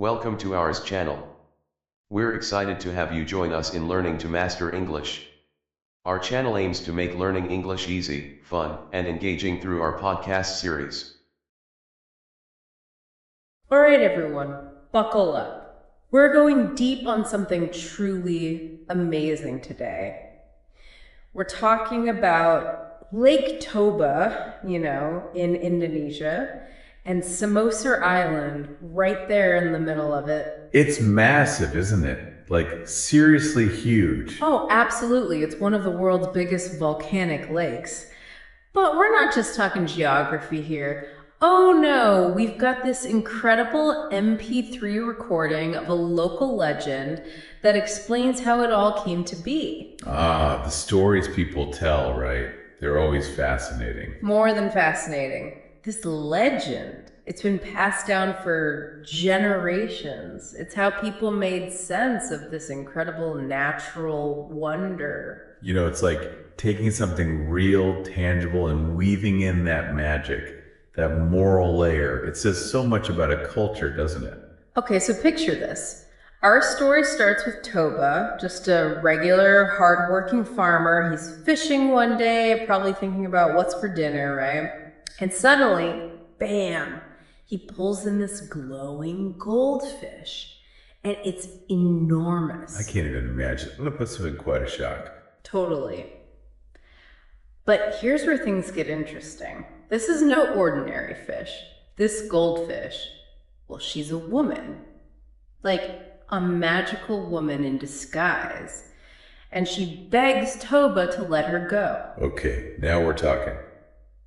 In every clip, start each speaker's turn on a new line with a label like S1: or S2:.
S1: Welcome to our channel. We're excited to have you join us in learning to master English. Our channel aims to make learning English easy, fun, and engaging through our podcast series.
S2: All right, everyone, buckle up. We're going deep on something truly amazing today. We're talking about Lake Toba, in Indonesia, and Samosir Island, right there in the middle of it.
S3: It's massive, isn't it? Like, seriously huge.
S2: Oh, absolutely. It's one of the world's biggest volcanic lakes. But we're not just talking geography here. Oh no, we've got this incredible MP3 recording of a local legend that explains how it all came to be.
S3: Ah, the stories people tell, right? They're always fascinating.
S2: More than fascinating. This legend, it's been passed down for generations. It's how people made sense of this incredible natural wonder.
S3: It's like taking something real, tangible, and weaving in that magic, that moral layer. It says so much about a culture, doesn't it?
S2: Okay, so picture this. Our story starts with Toba, just a regular, hardworking farmer. He's fishing one day, probably thinking about what's for dinner, right? And suddenly, bam, he pulls in this glowing goldfish. And it's enormous.
S3: I can't even imagine. That must have been quite a shock.
S2: Totally. But here's where things get interesting. This is no ordinary fish. This goldfish, well, she's a woman. Like a magical woman in disguise. And she begs Toba to let her go.
S3: Okay, now we're talking.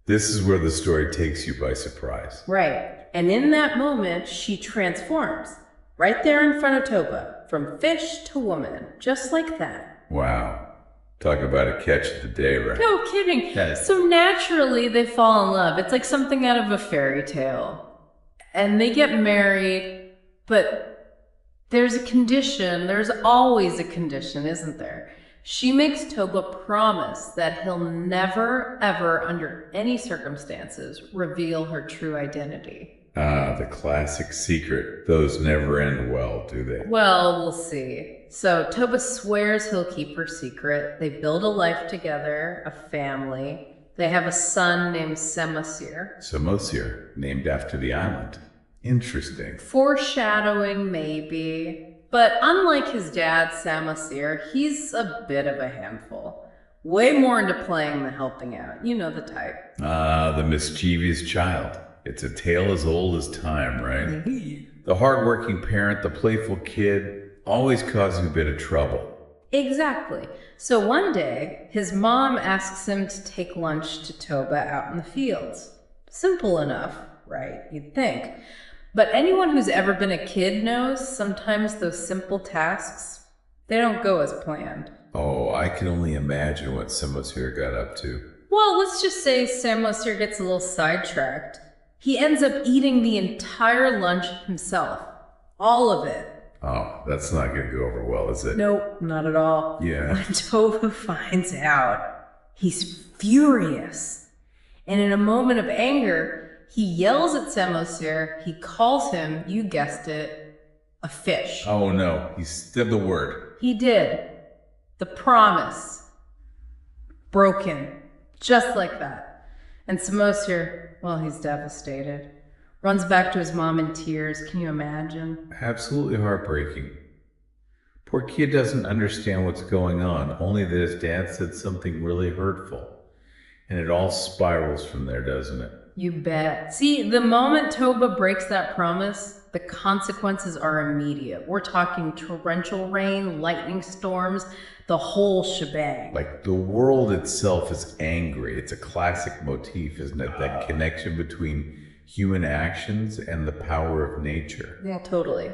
S3: This is where the story takes you by surprise.
S2: Right. And in that moment, she transforms. Right there in front of Toba. From fish to woman. Just like that.
S3: Wow. Talk about a catch of the day, right?
S2: No kidding.
S3: Yes.
S2: So naturally, they fall in love. It's like something out of a fairy tale. And they get married, but there's a condition. There's always a condition, isn't there? She makes Toba promise that he'll never, ever, under any circumstances, reveal her true identity.
S3: Ah, the classic secret. Those never end well, do they?
S2: Well, we'll see. So Toba swears he'll keep her secret. They build a life together, a family. They have a son named Samosir.
S3: Samosir, named after the island. Interesting.
S2: Foreshadowing, maybe. But unlike his dad, Samosir, he's a bit of a handful. Way more into playing than helping out. You know the type.
S3: Ah, the mischievous child. It's a tale as old as time, right? The hardworking parent, the playful kid, always causing a bit of trouble.
S2: Exactly. So one day, his mom asks him to take lunch to Toba out in the fields. Simple enough, right? You'd think. But anyone who's ever been a kid knows sometimes those simple tasks, they don't go as planned.
S3: Oh, I can only imagine what Samosir got up to.
S2: Well, let's just say Samosir gets a little sidetracked. He ends up eating the entire lunch himself. All of it.
S3: Oh, that's not going to go over well, is it?
S2: Nope, not at all.
S3: Yeah.
S2: When Toba finds out, he's furious. And in a moment of anger, he yells at Samosir. He calls him, you guessed it, a fish.
S3: Oh no, he said the word.
S2: He did. The promise. Broken. Just like that. And Samosir, well, he's devastated. Runs back to his mom in tears. Can you imagine?
S3: Absolutely heartbreaking. Poor kid doesn't understand what's going on, only that his dad said something really hurtful. And it all spirals from there, doesn't it?
S2: You bet. See, the moment Toba breaks that promise, the consequences are immediate. We're talking torrential rain, lightning storms, the whole shebang.
S3: Like the world itself is angry. It's a classic motif, isn't it? That connection between human actions and the power of nature.
S2: Yeah, totally.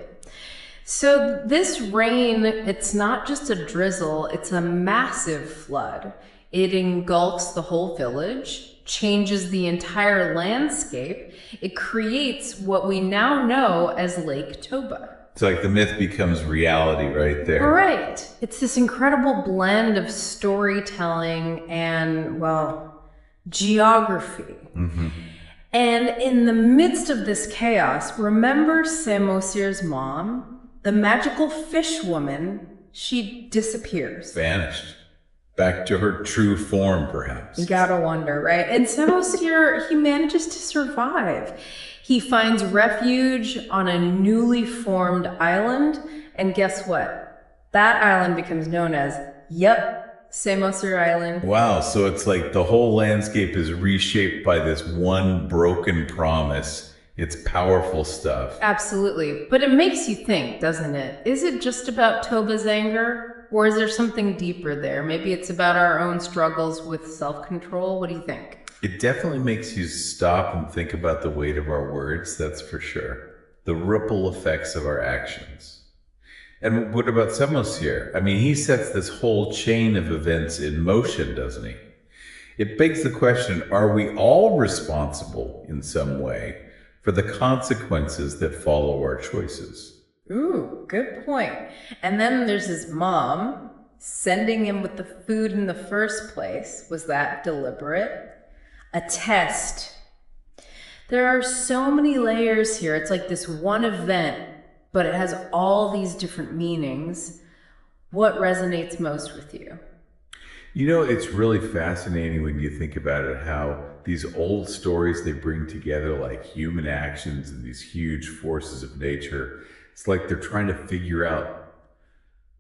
S2: So this rain, it's not just a drizzle, it's a massive flood. It engulfs the whole village, changes the entire landscape. It creates what we now know as Lake Toba.
S3: It's like the myth becomes reality right there.
S2: Right. It's this incredible blend of storytelling and, well, geography.
S3: Mm-hmm.
S2: And in the midst of this chaos, remember Samosir's mom, the magical fish woman, she disappears.
S3: Vanished. Back to her true form, perhaps.
S2: You gotta wonder, right? And Samosir, he manages to survive. He finds refuge on a newly formed island, and guess what? That island becomes known as, Samosir Island.
S3: Wow, so it's like the whole landscape is reshaped by this one broken promise. It's powerful stuff.
S2: Absolutely. But it makes you think, doesn't it? Is it just about Toba's anger? Or is there something deeper there? Maybe it's about our own struggles with self-control. What do you think?
S3: It definitely makes you stop and think about the weight of our words, that's for sure. The ripple effects of our actions. And what about Samosir? I mean, he sets this whole chain of events in motion, doesn't he? It begs the question, are we all responsible in some way for the consequences that follow our choices?
S2: Ooh, good point. And then there's his mom sending him with the food in the first place. Was that deliberate? A test. There are so many layers here. It's like this one event, but it has all these different meanings. What resonates most with you?
S3: You know, it's really fascinating when you think about it, how these old stories they bring together like human actions and these huge forces of nature. It's like they're trying to figure out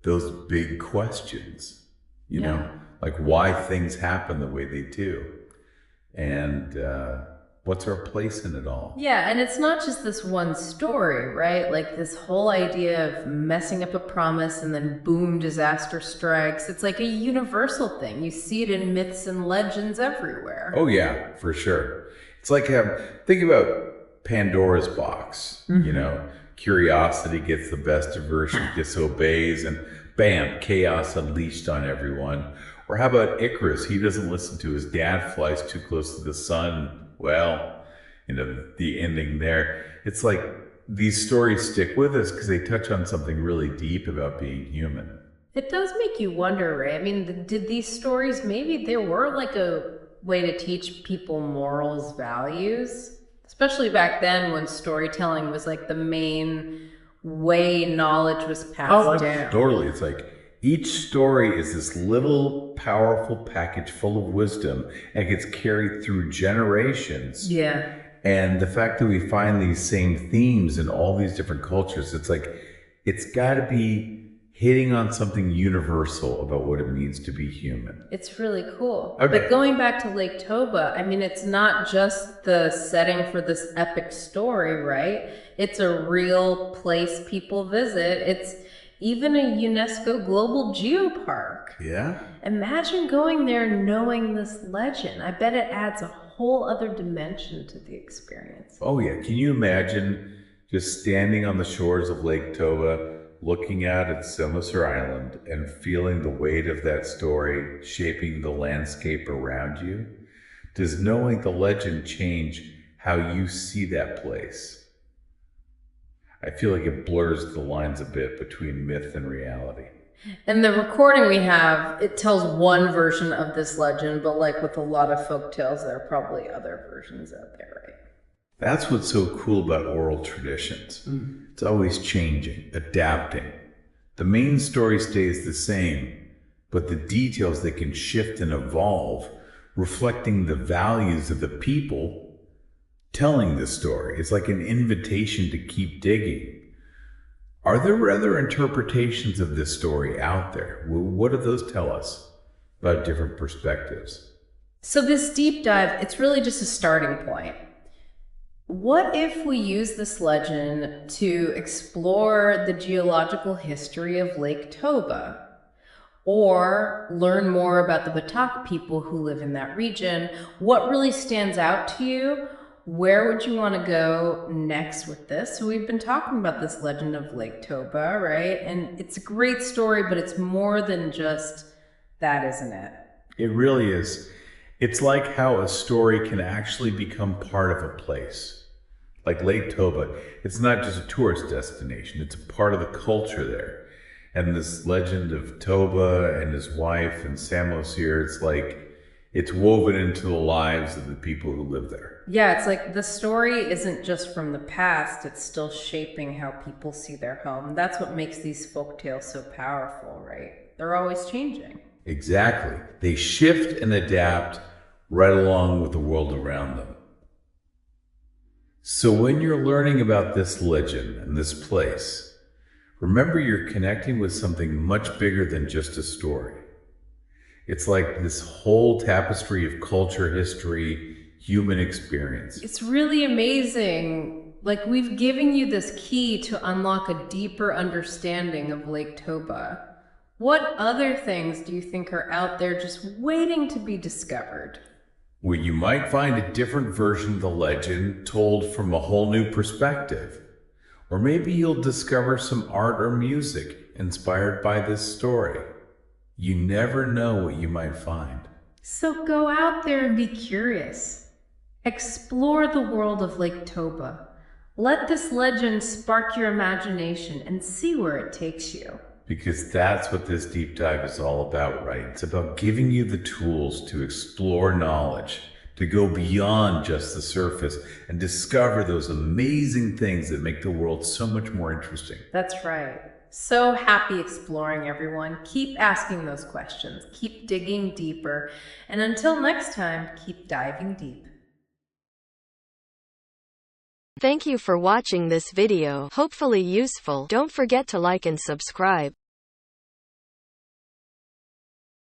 S3: those big questions, you know, like why things happen the way they do. And what's our place in it all?
S2: Yeah, and it's not just this one story, right? Like this whole idea of messing up a promise and then boom, disaster strikes. It's like a universal thing. You see it in myths and legends everywhere.
S3: Oh yeah, for sure. It's like, think about Pandora's box, you know, curiosity gets the best aversion, disobeys, and bam, chaos unleashed on everyone. Or how about Icarus? He doesn't listen to his dad, flies too close to the sun. Well, you know, the ending there. It's like these stories stick with us because they touch on something really deep about being human.
S2: It does make you wonder, Ray. I mean, did these stories, maybe they were like a way to teach people morals, values? Especially back then when storytelling was like the main way knowledge was passed down.
S3: Totally. It's like each story is this little powerful package full of wisdom and it gets carried through generations.
S2: Yeah.
S3: And the fact that we find these same themes in all these different cultures, it's like, it's got to be hitting on something universal about what it means to be human.
S2: It's really cool.
S3: Okay.
S2: But going back to Lake Toba, I mean, it's not just the setting for this epic story, right? It's a real place people visit. It's even a UNESCO Global Geopark.
S3: Yeah?
S2: Imagine going there knowing this legend. I bet it adds a whole other dimension to the experience.
S3: Oh yeah, can you imagine just standing on the shores of Lake Toba, looking out at Samosir Island and feeling the weight of that story shaping the landscape around you? Does knowing the legend change how you see that place? I feel like it blurs the lines a bit between myth and reality.
S2: And the recording we have, it tells one version of this legend, but like with a lot of folk tales, there are probably other versions out there, right?
S3: That's what's so cool about oral traditions. It's always changing, adapting. The main story stays the same, but the details they can shift and evolve, reflecting the values of the people telling this story. It's like an invitation to keep digging. Are there other interpretations of this story out there? What do those tell us about different perspectives?
S2: So this deep dive, it's really just a starting point. What if we use this legend to explore the geological history of Lake Toba, or learn more about the Batak people who live in that region? What really stands out to you? Where would you want to go next with this? So we've been talking about this legend of Lake Toba, right? And it's a great story, but it's more than just that, isn't it?
S3: It really is. It's like how a story can actually become part of a place. Like Lake Toba, it's not just a tourist destination, it's a part of the culture there. And this legend of Toba and his wife and Samosir, it's like, It's woven into the lives of the people who live there.
S2: Yeah, it's like the story isn't just from the past, it's still shaping how people see their home. That's what makes these folktales so powerful, right? They're always changing.
S3: Exactly. They shift and adapt right along with the world around them. So when you're learning about this legend and this place, remember you're connecting with something much bigger than just a story. It's like this whole tapestry of culture, history, human experience.
S2: It's really amazing. Like, we've given you this key to unlock a deeper understanding of Lake Toba. What other things do you think are out there just waiting to be discovered?
S3: Where you might find a different version of the legend told from a whole new perspective. Or maybe you'll discover some art or music inspired by this story. You never know what you might find.
S2: So go out there and be curious. Explore the world of Lake Toba. Let this legend spark your imagination and see where it takes you.
S3: Because that's what this deep dive is all about, right? It's about giving you the tools to explore knowledge, to go beyond just the surface and discover those amazing things that make the world so much more interesting.
S2: That's right. So happy exploring, everyone. Keep asking those questions. Keep digging deeper. And until next time, keep diving deep.
S4: Thank you for watching this video. Hopefully useful. Don't forget to like and subscribe.